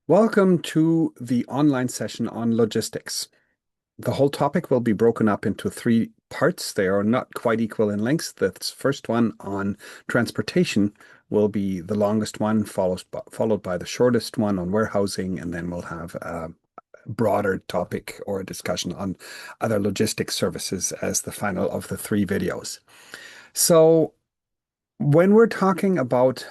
Welcome to the online session on logistics. The whole topic will be broken up into three parts. They are not quite equal in length. The first one on transportation will be the longest one, followed by the shortest one on warehousing, and then we'll have a broader topic or a discussion on other logistics services as the final of the three videos. So when we're talking about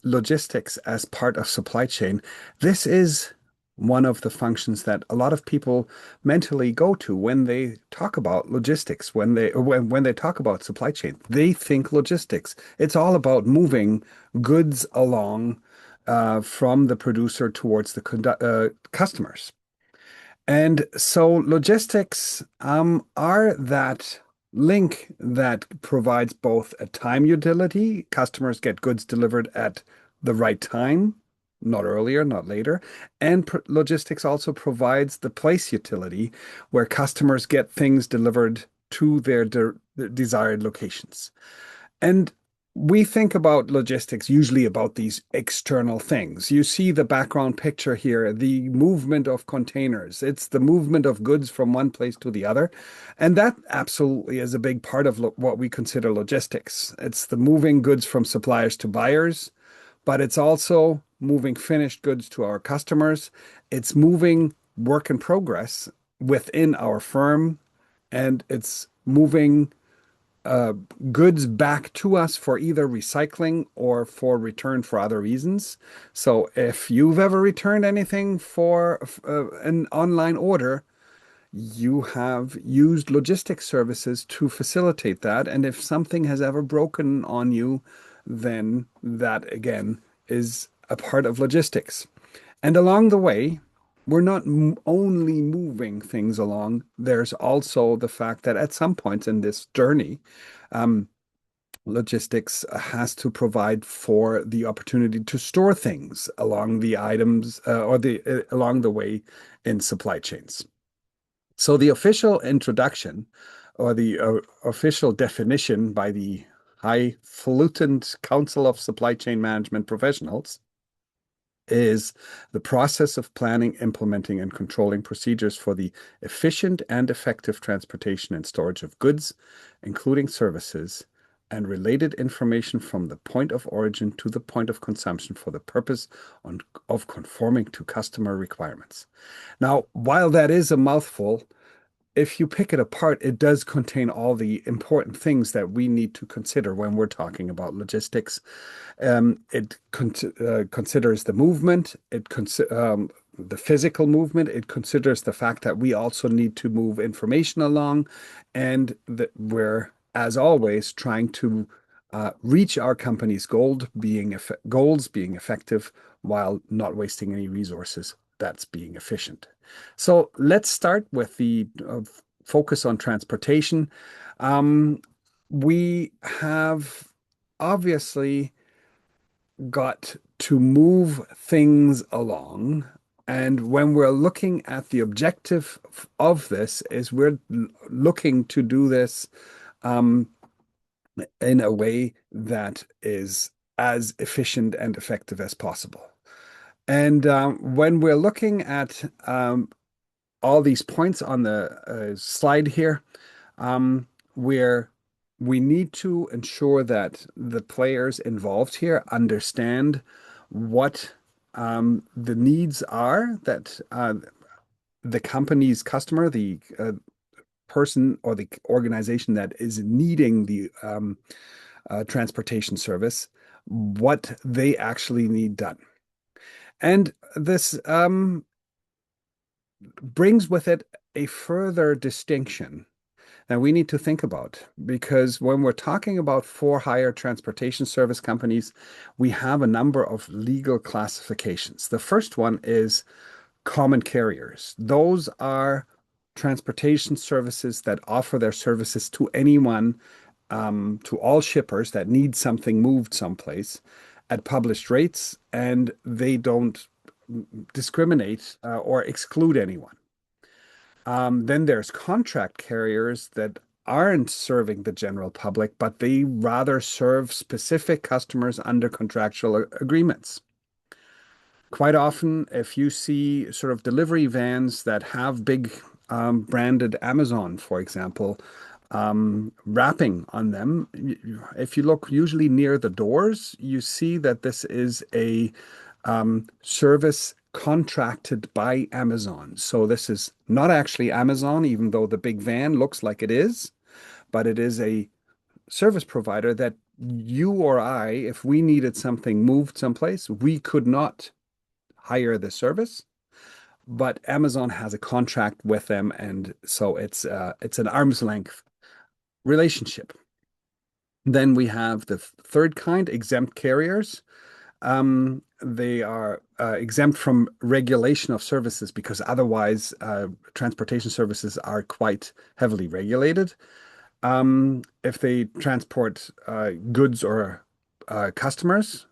logistics as part of supply chain, this is one of the functions that a lot of people mentally go to when they talk about logistics, when they talk about supply chain. They think logistics. It's all about moving goods along from the producer towards the customers. And so logistics are that link that provides both a time utility, customers get goods delivered at the right time, not earlier, not later, and logistics also provides the place utility where customers get things delivered to their desired locations. And we think about logistics usually about these external things. You see the background picture here, the movement of containers. It's the movement of goods from one place to the other. And that absolutely is a big part of what we consider logistics. It's the moving goods from suppliers to buyers, but it's also moving finished goods to our customers. It's moving work in progress within our firm, and it's moving uh, goods back to us for either recycling or for return for other reasons. So if you've ever returned anything for an online order, you have used logistics services to facilitate that. And if something has ever broken on you, then that again is a part of logistics. And along the way, we're not only moving things along, there's also the fact that at some points in this journey, um, logistics has to provide for the opportunity to store things along the items or the along the way in supply chains. So the official introduction or the official definition by the Highfalutin Council of Supply Chain Management Professionals is the process of planning, implementing, and controlling procedures for the efficient and effective transportation and storage of goods, including services, and related information from the point of origin to the point of consumption for the purpose of conforming to customer requirements. Now, while that is a mouthful, if you pick it apart, it does contain all the important things that we need to consider when we're talking about logistics. It considers the movement, the physical movement. It considers the fact that we also need to move information along, and that we're, as always, trying to reach our company's goals being effective while not wasting any resources. That's being efficient. So let's start with the focus on transportation. Um, we have obviously got to move things along. And when we're looking at the objective of this, is we're looking to do this um, in a way that is as efficient and effective as possible. And when we're looking at all these points on the slide here, um, where we need to ensure that the players involved here understand what the needs are that the company's customer, the person or the organization that is needing the transportation service, what they actually need done. And this brings with it a further distinction that we need to think about, because when we're talking about for-hire transportation service companies, we have a number of legal classifications. The first one is common carriers. Those are transportation services that offer their services to anyone, to all shippers that need something moved someplace at published rates, and they don't discriminate or exclude anyone. Then there's contract carriers that aren't serving the general public, but they rather serve specific customers under contractual agreements. Quite often, if you see sort of delivery vans that have big branded Amazon, for example, wrapping on them, if you look usually near the doors, you see that this is a service contracted by Amazon. So this is not actually Amazon, even though the big van looks like it is, but it is a service provider that you or I, if we needed something moved someplace, we could not hire the service, but Amazon has a contract with them, and so it's an arm's length relationship. Then we have the third kind, exempt carriers. They are exempt from regulation of services because otherwise transportation services are quite heavily regulated. If they transport goods or customers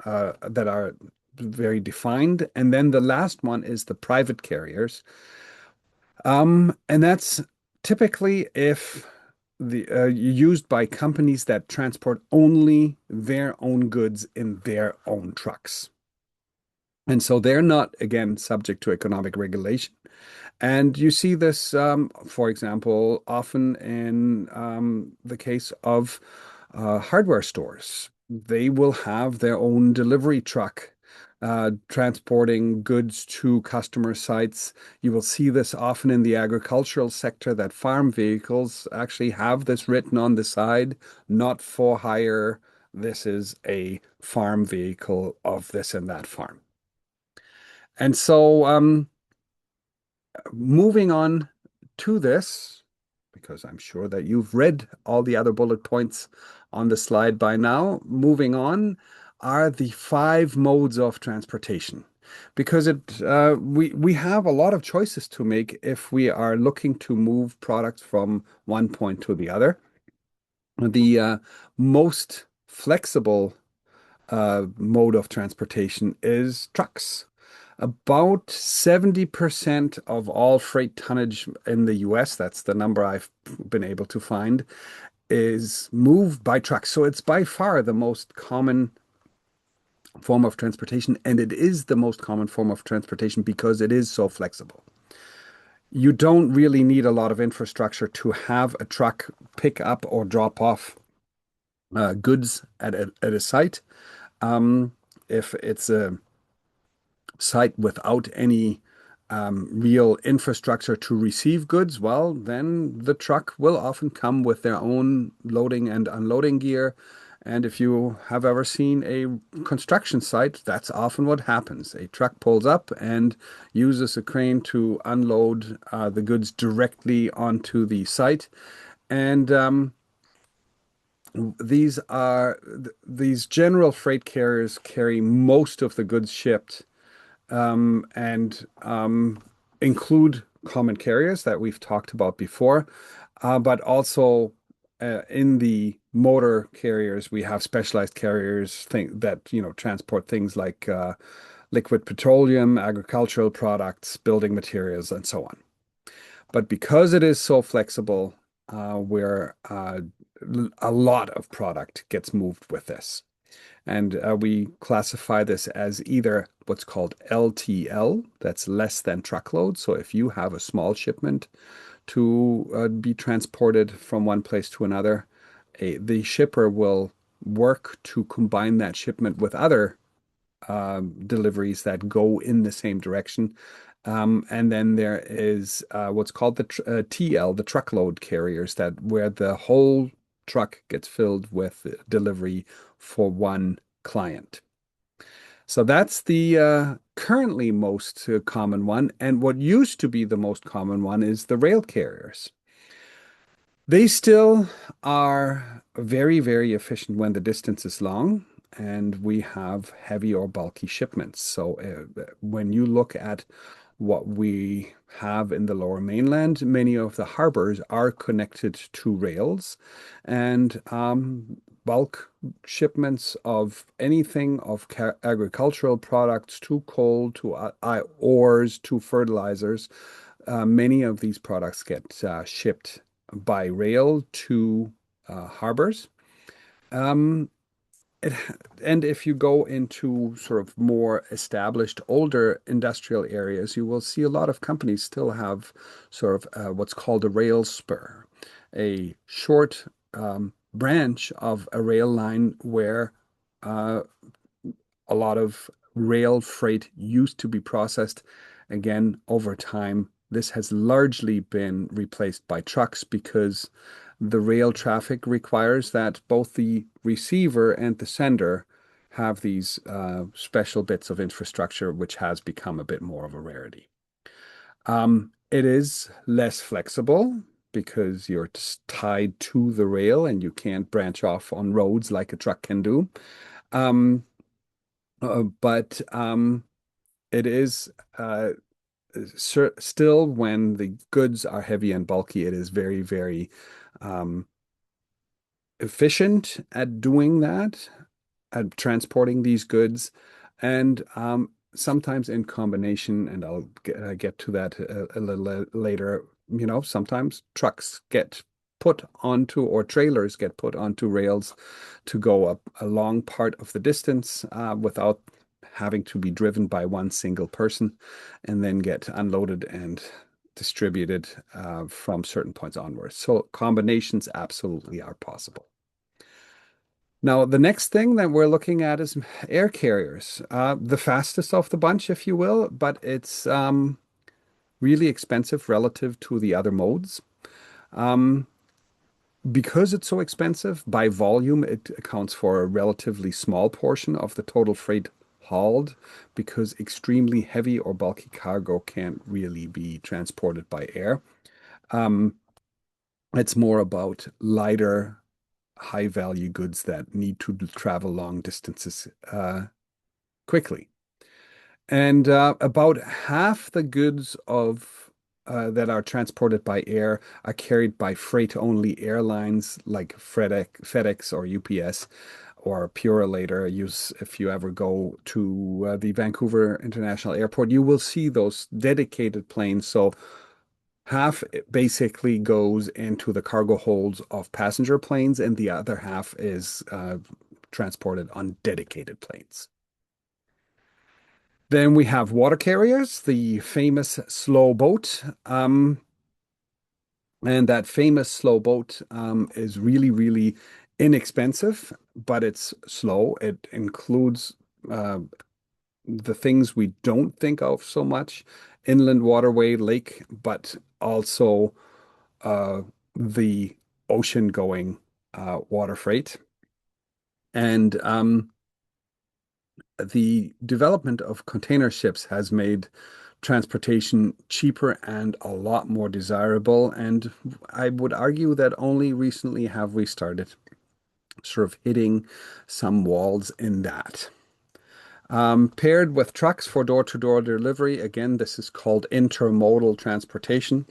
that are very defined. And then the last one is the private carriers. And that's typically if the used by companies that transport only their own goods in their own trucks. And so they're not, again, subject to economic regulation. And you see this, for example, often in the case of hardware stores. They will have their own delivery truck transporting goods to customer sites. You will see this often in the agricultural sector that farm vehicles actually have this written on the side, not for hire. This is a farm vehicle of this and that farm. And so, moving on to this, because I'm sure that you've read all the other bullet points on the slide by now, moving on are the five modes of transportation. Because we have a lot of choices to make if we are looking to move products from one point to the other. The most flexible mode of transportation is trucks. About 70% of all freight tonnage in the US, that's the number I've been able to find, is moved by trucks. So it's by far the most common form of transportation, and it is the most common form of transportation because it is so flexible. You don't really need a lot of infrastructure to have a truck pick up or drop off goods at a site. Um, if it's a site without any real infrastructure to receive goods, well, then the truck will often come with their own loading and unloading gear. And if you have ever seen a construction site, that's often what happens. A truck pulls up and uses a crane to unload the goods directly onto the site. And these general freight carriers carry most of the goods shipped and include common carriers that we've talked about before, but also in the motor carriers, we have specialized carriers that transport things like liquid petroleum, agricultural products, building materials, and so on. But because it is so flexible, where a lot of product gets moved with this. And we classify this as either what's called LTL, that's less than truckload. So if you have a small shipment to be transported from one place to another, the shipper will work to combine that shipment with other deliveries that go in the same direction. And then there is what's called the TL, the truckload carriers, that where the whole truck gets filled with delivery for one client. So that's the currently most common one. And what used to be the most common one is the rail carriers. They still are very, very efficient when the distance is long and we have heavy or bulky shipments. So when you look at what we have in the Lower Mainland, many of the harbors are connected to rails, and bulk shipments of anything of agricultural products to coal, to ores, to fertilizers. Many of these products get shipped by rail to harbors. Um, it, and if you go into sort of more established, older industrial areas, you will see a lot of companies still have sort of what's called a rail spur, a short branch of a rail line where uh, a lot of rail freight used to be processed. Again, over time, this has largely been replaced by trucks because the rail traffic requires that both the receiver and the sender have these special bits of infrastructure, which has become a bit more of a rarity. It is less flexible because you're tied to the rail and you can't branch off on roads like a truck can do. Um, but it is still, when the goods are heavy and bulky, it is very, very um, efficient at doing that, at transporting these goods, and sometimes in combination, and I'll get to that a little later. Sometimes trucks get put onto, or trailers get put onto rails to go up a long part of the distance without having to be driven by one single person, and then get unloaded and distributed from certain points onwards. So combinations absolutely are possible. Now, the next thing that we're looking at is air carriers, the fastest of the bunch, if you will, but it's really expensive relative to the other modes. Um, because it's so expensive, by volume, it accounts for a relatively small portion of the total freight hauled, because extremely heavy or bulky cargo can't really be transported by air. Um, it's more about lighter, high value goods that need to travel long distances quickly. And about half the goods of that are transported by air are carried by freight-only airlines like FedEx or UPS or Purolator. If you ever go to the Vancouver International Airport, you will see those dedicated planes. So half basically goes into the cargo holds of passenger planes, and the other half is transported on dedicated planes. Then we have water carriers, the famous slow boat. And that famous slow boat is really, really inexpensive, but it's slow. It includes uh, the things we don't think of so much: inland waterway, lake, but also uh, the ocean going water freight. And the development of container ships has made transportation cheaper and a lot more desirable. And I would argue that only recently have we started sort of hitting some walls in that. Paired with trucks for door-to-door delivery, again, this is called intermodal transportation.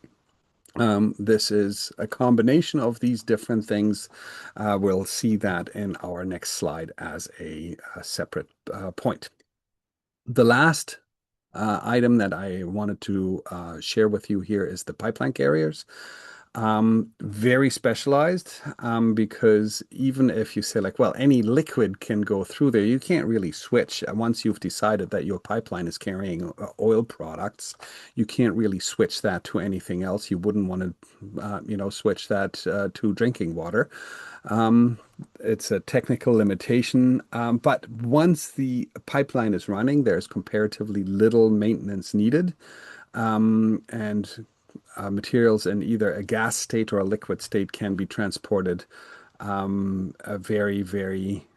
This is a combination of these different things. We'll see that in our next slide as a separate point. The last item that I wanted to share with you here is the pipeline carriers. Very specialized, because even if you say, like, well, any liquid can go through there, you can't really switch. Once you've decided that your pipeline is carrying oil products, you can't really switch that to anything else. You wouldn't want to, switch that to drinking water. Um, it's a technical limitation, but once the pipeline is running, there's comparatively little maintenance needed. And materials in either a gas state or a liquid state can be transported very, very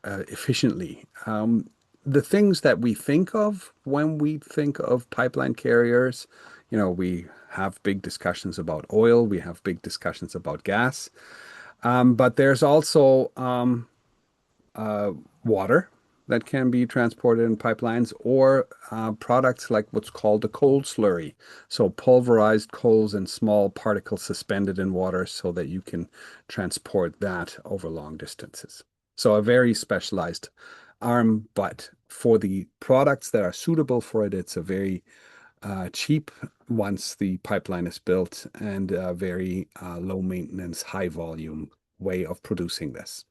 efficiently. The things that we think of when we think of pipeline carriers, we have big discussions about oil, we have big discussions about gas, but there's also uh, water that can be transported in pipelines, or products like what's called a coal slurry. So pulverized coals and small particles suspended in water so that you can transport that over long distances. So a very specialized arm, but for the products that are suitable for it, it's a very cheap once the pipeline is built, and a very low maintenance, high volume way of producing this.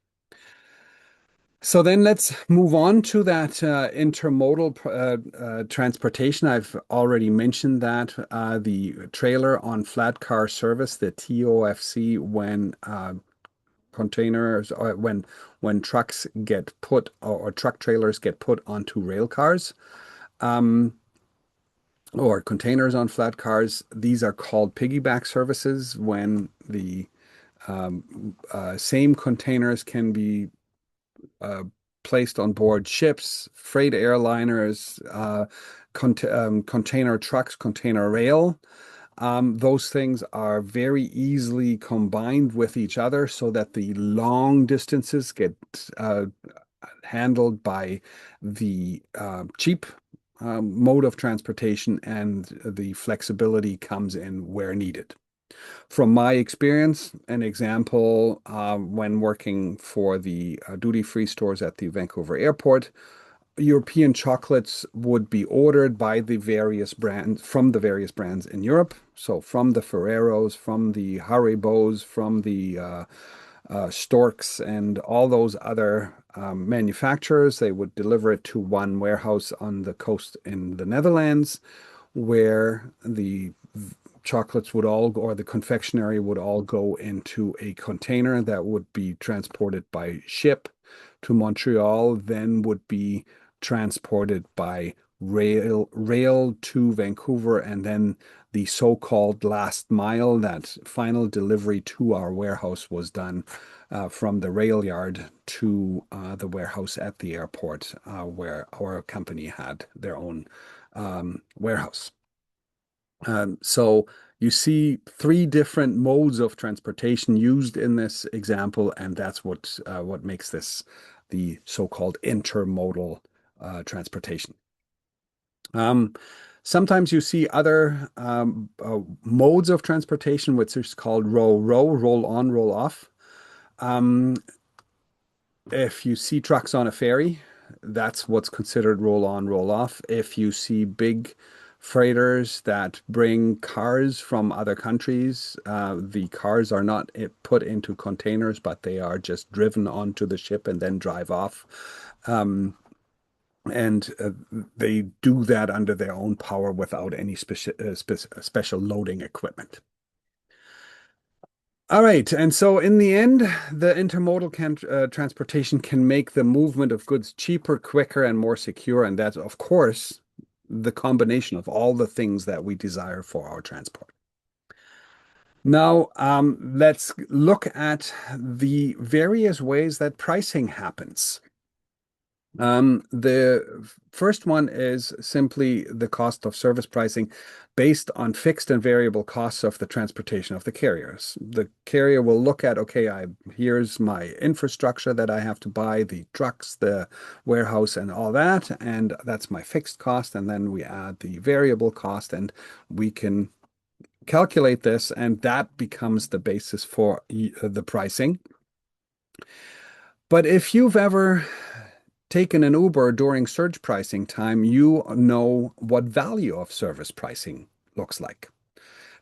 So then let's move on to that intermodal transportation. I've already mentioned that the trailer on flat car service, the TOFC, when containers or when trucks get put or truck trailers get put onto rail cars, um, or containers on flat cars. These are called piggyback services when the same containers can be uh, placed on board ships, freight airliners, container trucks, container rail. Those things are very easily combined with each other so that the long distances get uh, handled by the cheap mode of transportation, and the flexibility comes in where needed. From my experience, an example when working for the duty-free stores at the Vancouver airport, European chocolates would be ordered by the various brands from the various brands in Europe. So from the Ferreros, from the Haribos, from the Storks, and all those other manufacturers, they would deliver it to one warehouse on the coast in the Netherlands, where the chocolates would all go, or the confectionery would all go into a container that would be transported by ship to Montreal, then would be transported by rail to Vancouver, and then the so-called last mile, that final delivery to our warehouse, was done from the rail yard to the warehouse at the airport, where our company had their own warehouse. So you see three different modes of transportation used in this example, and that's what makes this the so-called intermodal transportation. Um, Sometimes you see other modes of transportation, which is called row-row, roll on, roll off. Um, if you see trucks on a ferry, that's what's considered roll on, roll off. If you see big freighters that bring cars from other countries, the cars are not put into containers, but they are just driven onto the ship and then drive off. Um, and they do that under their own power without any special loading equipment. All right. And so in the end, the intermodal transportation can make the movement of goods cheaper, quicker, and more secure. And that's, of course, the combination of all the things that we desire for our transport. Now, let's look at the various ways that pricing happens. The first one is simply the cost of service pricing based on fixed and variable costs of the transportation of the carriers. The carrier will look at, okay, here's my infrastructure that I have to buy, the trucks, the warehouse, and all that, and that's my fixed cost. And then we add the variable cost, and we can calculate this, and that becomes the basis for the pricing. But if you've ever taken an Uber during surge pricing time, you know what value of service pricing looks like,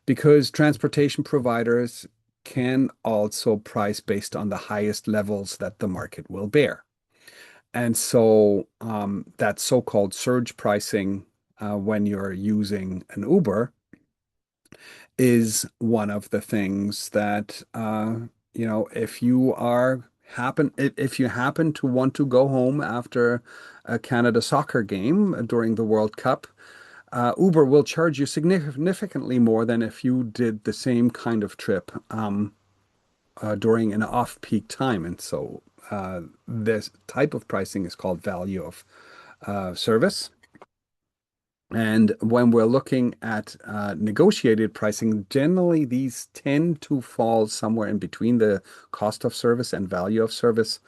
because transportation providers can also price based on the highest levels that the market will bear. And so that so-called surge pricing, when you're using an Uber, is one of the things that if if you happen to want to go home after a Canada soccer game during the World Cup, Uber will charge you significantly more than if you did the same kind of trip during an off-peak time. And so this type of pricing is called value of service. And when we're looking at negotiated pricing, generally these tend to fall somewhere in between the cost of service and value of service,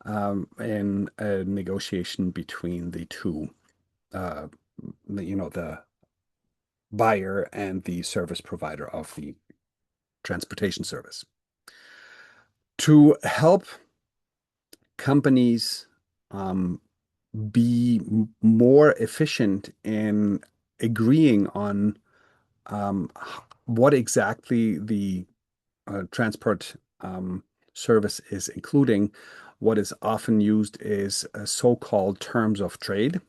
in a negotiation between the two, uh, the buyer and the service provider of the transportation service. To help companies be more efficient in agreeing on um, what exactly the transport service is including, what is often used is so-called terms of trade.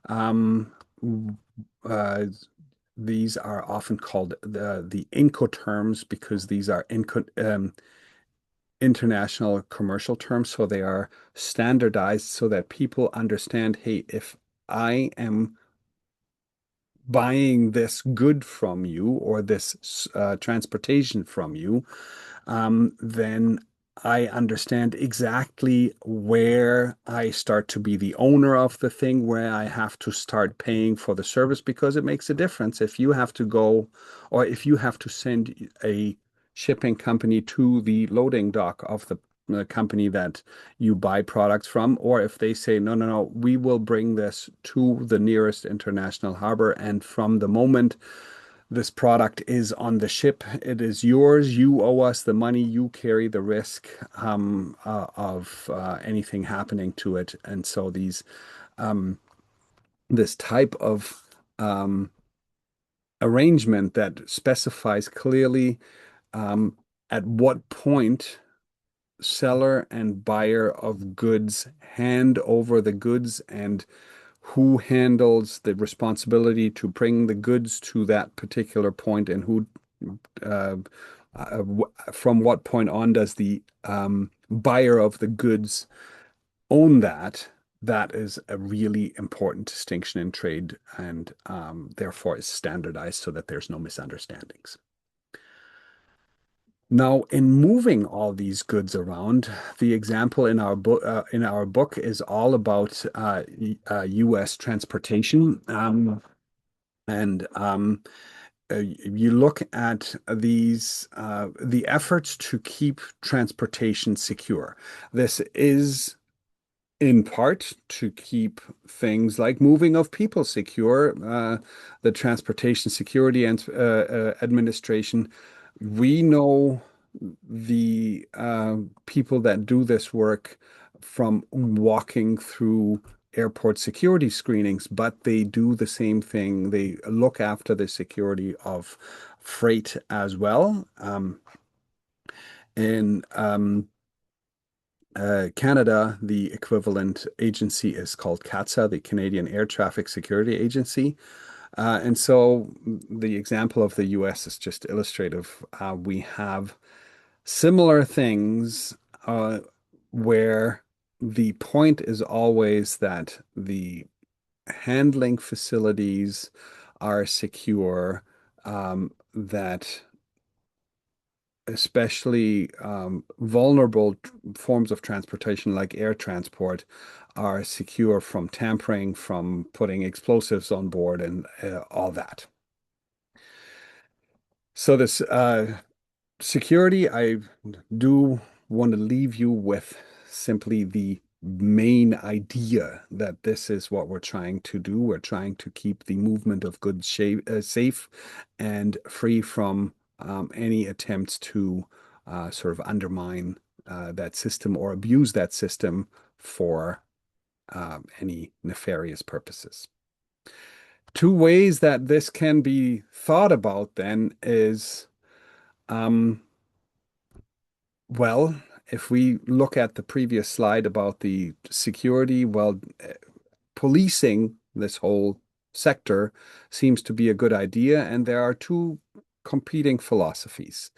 Um, uh, these are often called the Incoterms because these are international commercial terms, so they are standardized so that people understand, hey, if I am buying this good from you or this transportation from you, then I understand exactly where I start to be the owner of the thing, where I have to start paying for the service, because it makes a difference if you have to go or if you have to send a shipping company to the loading dock of the company that you buy products from, or if they say, no, no, no, we will bring this to the nearest international harbor. And from the moment this product is on the ship, it is yours. You owe us the money. You carry the risk of anything happening to it. And so this type of um, arrangement that specifies clearly um, at what point seller and buyer of goods hand over the goods and who handles the responsibility to bring the goods to that particular point and who uh, from what point on does the buyer of the goods own that. That is a really important distinction in trade and therefore is standardized so that there's no misunderstandings. Now, in moving all these goods around, the example in our book is all about U.S. transportation, and you look at the efforts to keep transportation secure. This is in part to keep things like moving of people secure. The Transportation Security and Administration, we know the people that do this work from walking through airport security screenings, but they do the same thing. They look after the security of freight as well. In Canada, the equivalent agency is called CATSA, the Canadian Air Traffic Security Agency. And so the example of the US is just illustrative. We have similar things where the point is always that the handling facilities are secure, that especially vulnerable forms of transportation like air transport are secure from tampering, from putting explosives on board, and all that. So this security, I do want to leave you with simply the main idea that this is what we're trying to do. We're trying to keep the movement of goods safe and free from any attempts to sort of undermine that system or abuse that system for any nefarious purposes. Two ways that this can be thought about then is um, well, if we look at the previous slide about the security, well, policing this whole sector seems to be a good idea, and there are two competing philosophies.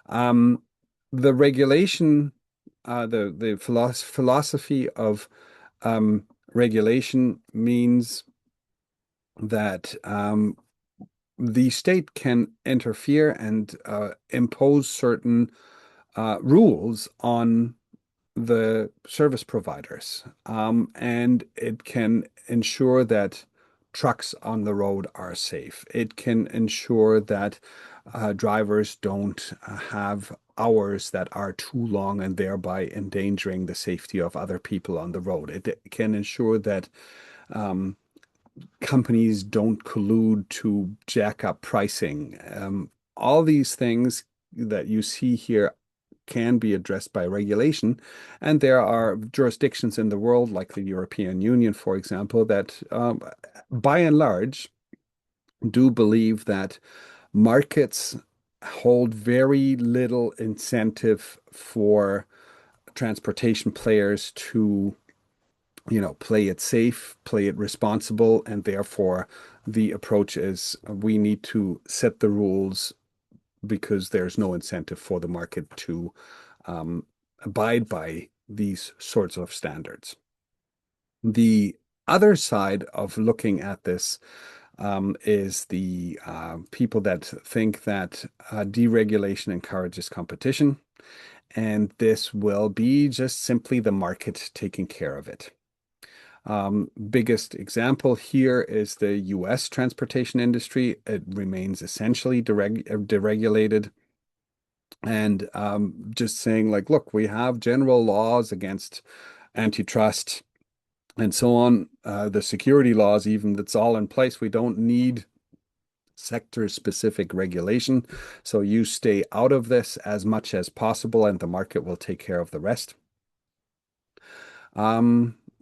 Um, the regulation, the philosophy of regulation means that the state can interfere and impose certain rules on the service providers. And it can ensure that trucks on the road are safe. It can ensure that drivers don't have hours that are too long and thereby endangering the safety of other people on the road. It can ensure that companies don't collude to jack up pricing. All these things that you see here can be addressed by regulation. And there are jurisdictions in the world, like the European Union, for example, that by and large do believe that markets hold very little incentive for transportation players to, play it safe, play it responsible, and therefore the approach is we need to set the rules because there's no incentive for the market to um, abide by these sorts of standards. The other side of looking at this is the people that think that deregulation encourages competition, and this will be just simply the market taking care of it. Biggest example here is the US transportation industry. It remains essentially deregulated. And just saying, like, look, we have general laws against antitrust and so on, the security laws, even that's all in place. We don't need sector specific regulation. So you stay out of this as much as possible, and the market will take care of the rest.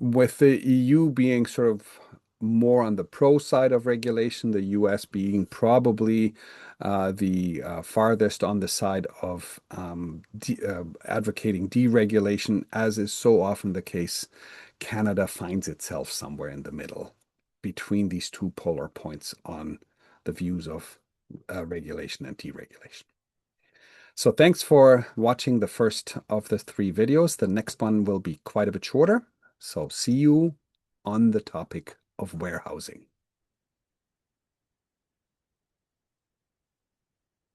With the EU being sort of more on the pro side of regulation, the US being probably the farthest on the side of advocating deregulation, as is so often the case. Canada finds itself somewhere in the middle between these two polar points on the views of regulation and deregulation. So thanks for watching the first of the 3 videos. The next one will be quite a bit shorter. So see you on the topic of warehousing.